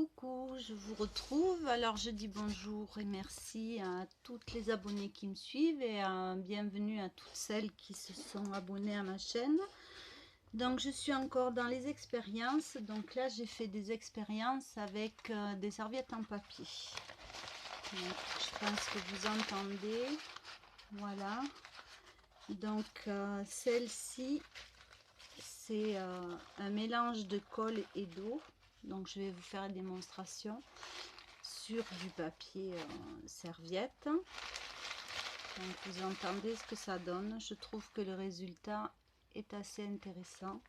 Coucou, je vous retrouve. Alors je dis bonjour et merci à toutes les abonnés qui me suivent et bienvenue à toutes celles qui se sont abonnées à ma chaîne. Donc je suis encore dans les expériences. Donc là j'ai fait des expériences avec des serviettes en papier. Donc, je pense que vous entendez. Voilà. Donc celle-ci c'est un mélange de colle et d'eau. Donc je vais vous faire une démonstration sur du papier serviette. Donc vous entendez ce que ça donne. Je trouve que le résultat est assez intéressant.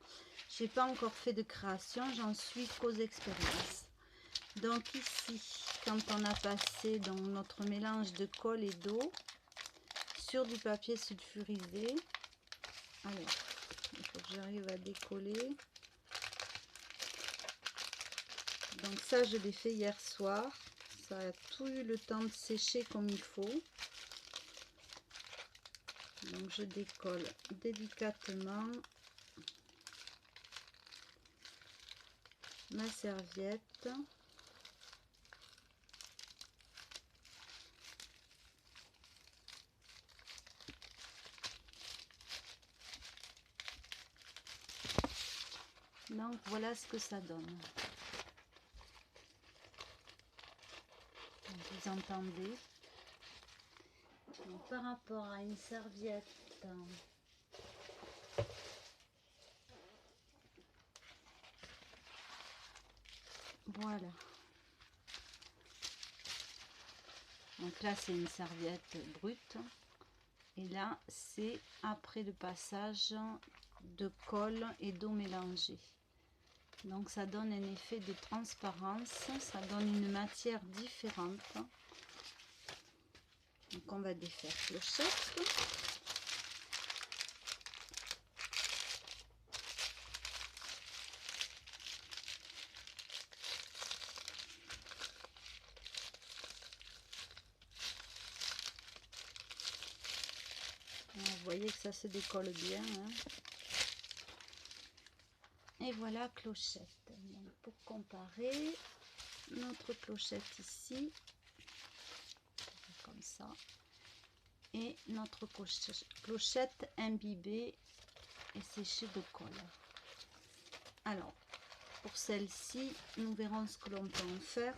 J'ai pas encore fait de création, j'en suis qu'aux expériences. Donc ici, quand on a passé donc, notre mélange de colle et d'eau sur du papier sulfurisé, alors il faut que j'arrive à décoller. Donc ça je l'ai fait hier soir, ça a tout eu le temps de sécher comme il faut. Donc je décolle délicatement ma serviette. Donc voilà ce que ça donne. Donc, vous entendez. Donc, par rapport à une serviette voilà. Donc là c'est une serviette brute. Et là c'est après le passage de colle et d'eau mélangée. Donc ça donne un effet de transparence, ça donne une matière différente. Donc on va défaire clochette. Vous voyez que ça se décolle bien. Hein. Et voilà clochette. Donc pour comparer, notre clochette ici, comme ça, et notre clochette imbibée et séchée de colle. Alors, pour celle-ci, nous verrons ce que l'on peut en faire.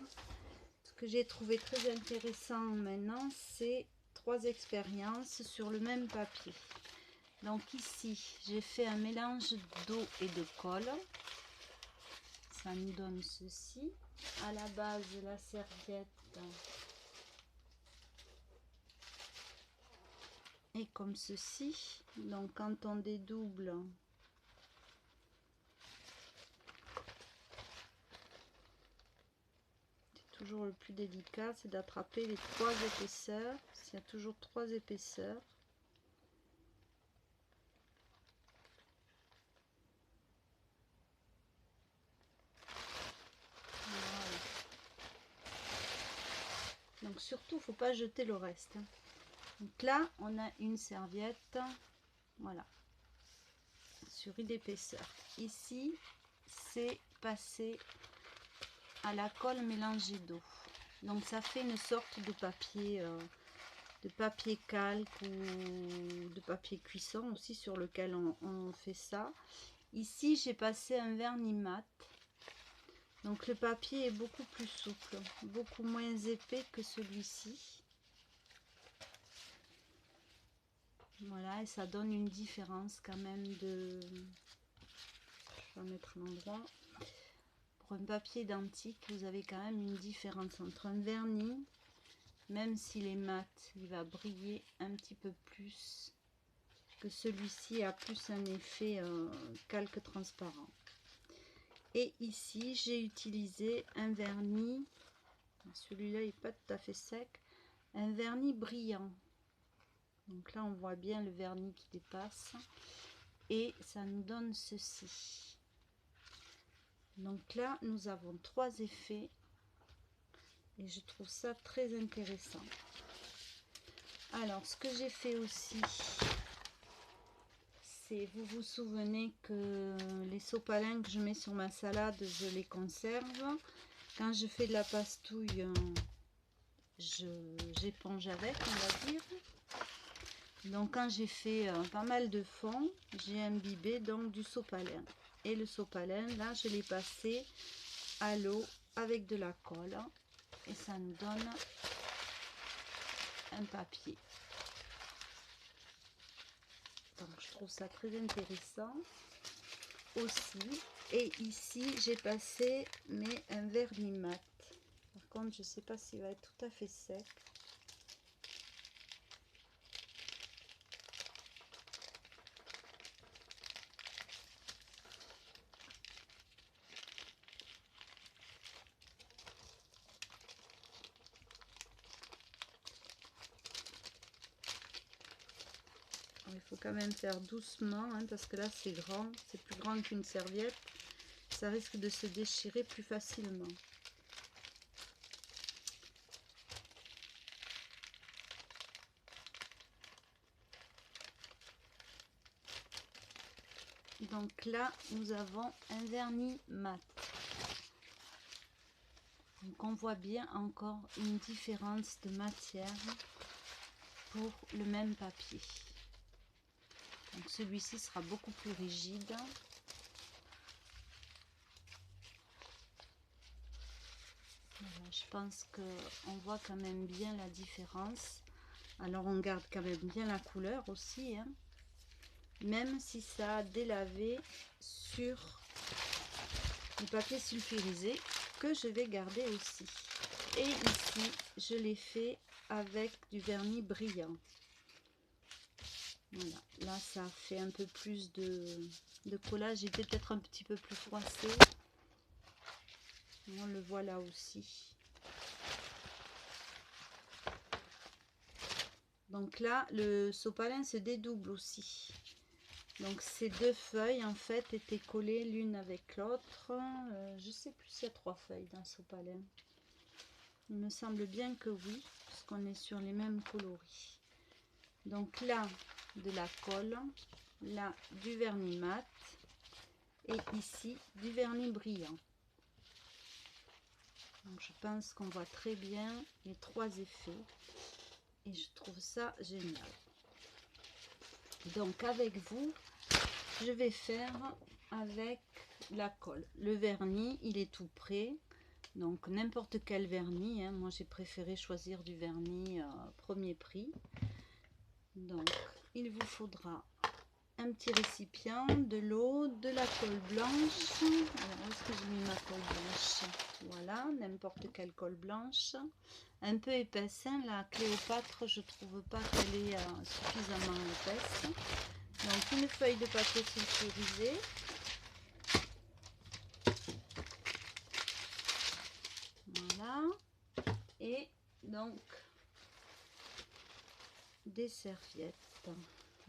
Ce que j'ai trouvé très intéressant maintenant, c'est 3 expériences sur le même papier. Donc ici, j'ai fait un mélange d'eau et de colle. Ça nous donne ceci. À la base, la serviette est comme ceci. Donc quand on dédouble, c'est toujours le plus délicat, c'est d'attraper les 3 épaisseurs. Il y a toujours 3 épaisseurs. Voilà. Donc surtout, il ne faut pas jeter le reste. Donc là, on a une serviette, voilà, sur une épaisseur. Ici, c'est passé à la colle mélangée d'eau. Donc ça fait une sorte de papier calque ou de papier cuisson aussi sur lequel on fait ça. Ici, j'ai passé un vernis mat. Donc le papier est beaucoup plus souple, beaucoup moins épais que celui-ci. Voilà, et ça donne une différence quand même de... Je vais mettre l'endroit. Pour un papier identique, vous avez quand même une différence entre un vernis, même s'il est mat, il va briller un petit peu plus que celui-ci, a plus un effet calque transparent. Et ici, j'ai utilisé un vernis, celui-là n'est pas tout à fait sec, un vernis brillant. Donc là, on voit bien le vernis qui dépasse. Et ça nous donne ceci. Donc là, nous avons 3 effets. Et je trouve ça très intéressant. Alors, ce que j'ai fait aussi, c'est, vous vous souvenez que les sopalins que je mets sur ma salade, je les conserve. Quand je fais de la pastouille, j'éponge avec, on va dire. Donc quand j'ai fait pas mal de fond, j'ai imbibé donc du sopalin. Et le sopalin, là, je l'ai passé à l'eau avec de la colle. Et ça nous donne un papier. Donc je trouve ça très intéressant aussi. Et ici, j'ai passé un vernis mat. Par contre, je ne sais pas s'il va être tout à fait sec. Il faut quand même faire doucement, hein, parce que là c'est grand, c'est plus grand qu'une serviette. Ça risque de se déchirer plus facilement. Donc là, nous avons un vernis mat. Donc on voit bien encore une différence de matière pour le même papier. Donc celui-ci sera beaucoup plus rigide. Voilà, je pense qu'on voit quand même bien la différence. Alors on garde quand même bien la couleur aussi, hein, même si ça a délavé sur le papier sulfurisé que je vais garder aussi. Et ici, je l'ai fait avec du vernis brillant. Voilà, là ça fait un peu plus de collage, j'étais peut-être un petit peu plus froissé. On le voit là aussi. Donc là, le sopalin se dédouble aussi. Donc ces deux feuilles en fait étaient collées l'une avec l'autre. Je sais plus s'il y a 3 feuilles dans le sopalin. Il me semble bien que oui, puisqu'on est sur les mêmes coloris. Donc là, de la colle, là du vernis mat et ici du vernis brillant. Donc je pense qu'on voit très bien les 3 effets et je trouve ça génial. Donc avec vous, je vais faire avec la colle. Le vernis, il est tout prêt. Donc n'importe quel vernis, hein. Moi j'ai préféré choisir du vernis premier prix. Donc il vous faudra un petit récipient, de l'eau, de la colle blanche. Alors où est-ce que j'ai mis ma colle blanche? Voilà, n'importe quelle colle blanche. Un peu épaisse, hein. La Cléopâtre, je trouve pas qu'elle est suffisamment épaisse. Donc une feuille de papier sulfurisé. Voilà. Et donc des serviettes.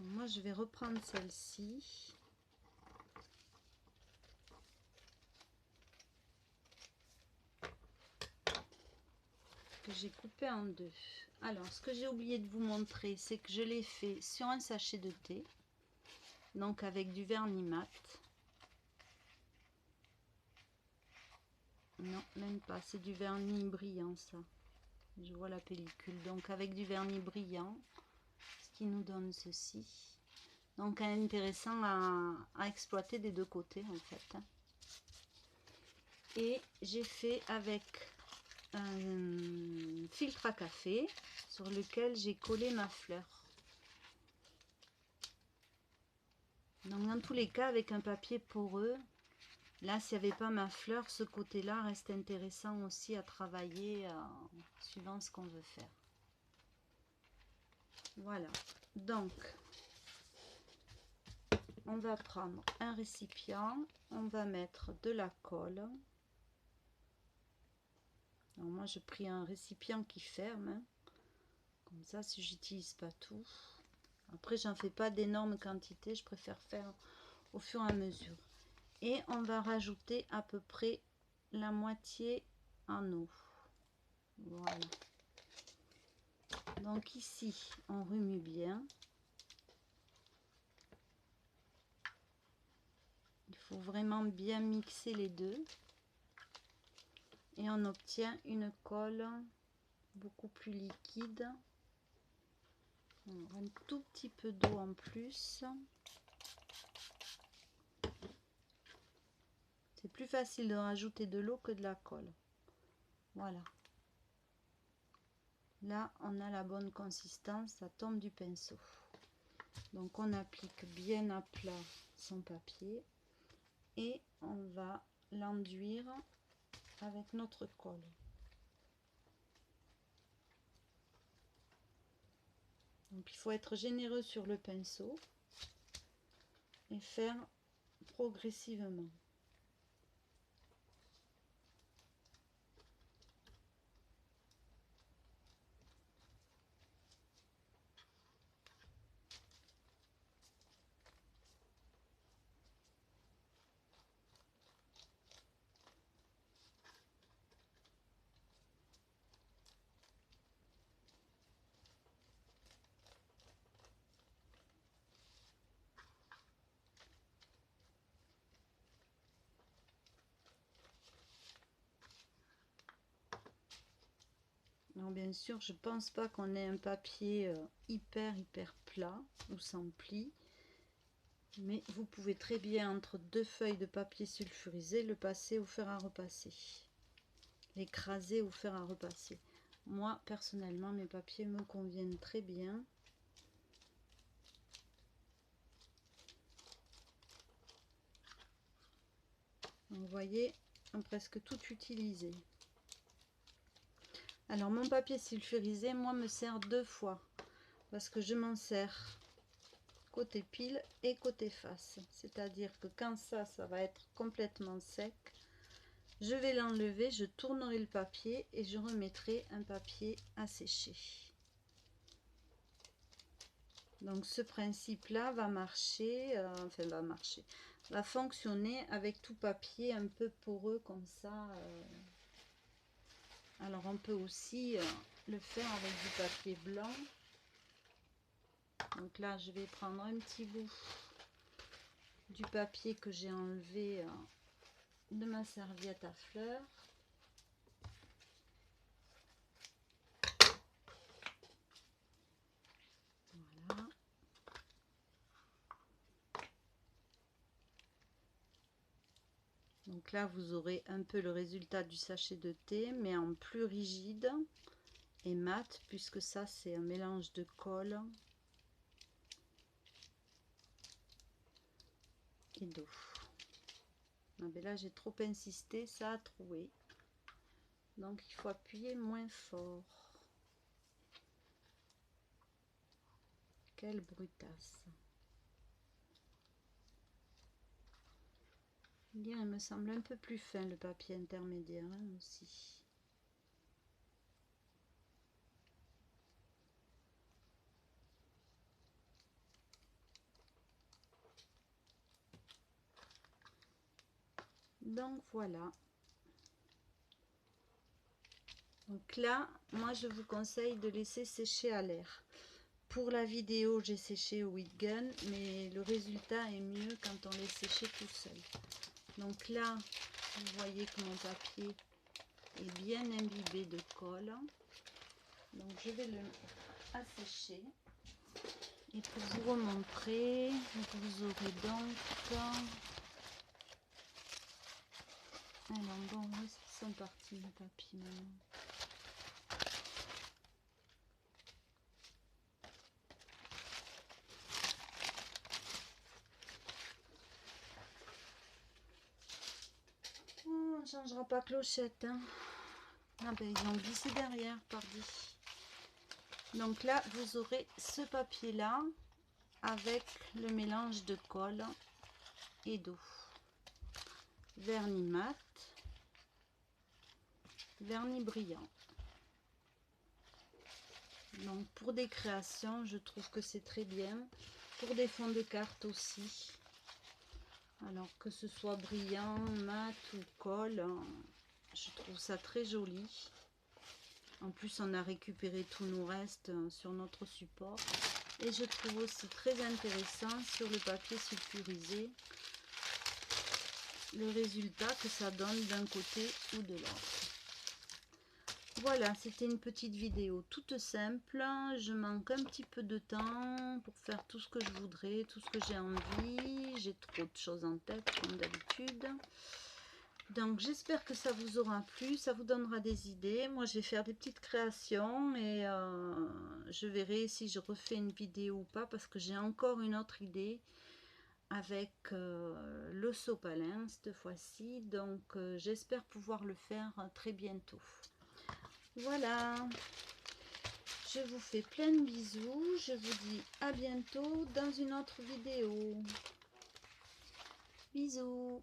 Moi je vais reprendre celle-ci. Que j'ai coupé en deux. Alors ce que j'ai oublié de vous montrer, c'est que je l'ai fait sur un sachet de thé. Donc avec du vernis mat. Non, même pas, c'est du vernis brillant ça. Je vois la pellicule. Donc avec du vernis brillant, ce qui nous donne ceci. Donc intéressant à exploiter des deux côtés en fait. Et j'ai fait avec un filtre à café sur lequel j'ai collé ma fleur. Donc dans tous les cas, avec un papier poreux, là s'il n'y avait pas ma fleur, ce côté là reste intéressant aussi à travailler suivant ce qu'on veut faire. Voilà, donc on va prendre un récipient, on va mettre de la colle. Alors moi je pris un récipient qui ferme, hein. Comme ça si j'utilise pas tout. Après j'en fais pas d'énormes quantités, je préfère faire au fur et à mesure. Et on va rajouter à peu près la moitié en eau. Voilà. Donc ici on remue bien. Il faut vraiment bien mixer les deux. et on obtient une colle beaucoup plus liquide. Alors, un tout petit peu d'eau en plus. C'est plus facile de rajouter de l'eau que de la colle. Voilà. Là, on a la bonne consistance, ça tombe du pinceau. Donc, on applique bien à plat son papier et on va l'enduire avec notre colle. Donc, il faut être généreux sur le pinceau et faire progressivement. Alors bien sûr, je pense pas qu'on ait un papier hyper plat ou sans pli, mais vous pouvez très bien entre deux feuilles de papier sulfurisé le passer ou faire à repasser, l'écraser ou faire à repasser. Moi personnellement, mes papiers me conviennent très bien. Donc, vous voyez, on a presque tout utilisé. Alors mon papier sulfurisé, moi, me sert deux fois parce que je m'en sers côté pile et côté face, c'est à dire que quand ça va être complètement sec, je vais l'enlever, je tournerai le papier et je remettrai un papier à sécher. Donc ce principe là va marcher, va fonctionner avec tout papier un peu poreux comme ça. Alors on peut aussi le faire avec du papier blanc. Donc là je vais prendre un petit bout du papier que j'ai enlevé de ma serviette à fleurs. Voilà. Donc là vous aurez un peu le résultat du sachet de thé, mais en plus rigide et mat, puisque ça c'est un mélange de colle et d'eau. Ah ben là j'ai trop insisté, ça a troué, donc il faut appuyer moins fort. Quelle brutasse. Il me semble un peu plus fin le papier intermédiaire hein, aussi. Donc voilà. Donc là, moi je vous conseille de laisser sécher à l'air. Pour la vidéo, j'ai séché au heat gun, mais le résultat est mieux quand on laisse sécher tout seul. Donc là, vous voyez que mon papier est bien imbibé de colle. Donc je vais le assécher. Et pour vous remontrer, vous aurez donc... Alors bon, où est-ce qu'ils sont partis les papiers maintenant? Oh, on ne changera pas clochette. Hein. Ah ben ils ont glissé derrière, pardi. Donc là, vous aurez ce papier-là avec le mélange de colle et d'eau. Vernis mat, vernis brillant. Donc pour des créations, je trouve que c'est très bien. Pour des fonds de cartes aussi. Alors que ce soit brillant, mat ou colle, je trouve ça très joli. En plus, on a récupéré tous nos restes sur notre support. Et je trouve aussi très intéressant sur le papier sulfurisé le résultat que ça donne d'un côté ou de l'autre. Voilà, c'était une petite vidéo toute simple. Je manque un petit peu de temps pour faire tout ce que je voudrais, tout ce que j'ai envie. J'ai trop de choses en tête, comme d'habitude. Donc j'espère que ça vous aura plu, ça vous donnera des idées. Moi je vais faire des petites créations et je verrai si je refais une vidéo ou pas, parce que j'ai encore une autre idée avec le sopalin cette fois-ci. Donc j'espère pouvoir le faire très bientôt. Voilà, je vous fais plein de bisous, je vous dis à bientôt dans une autre vidéo. Bisous.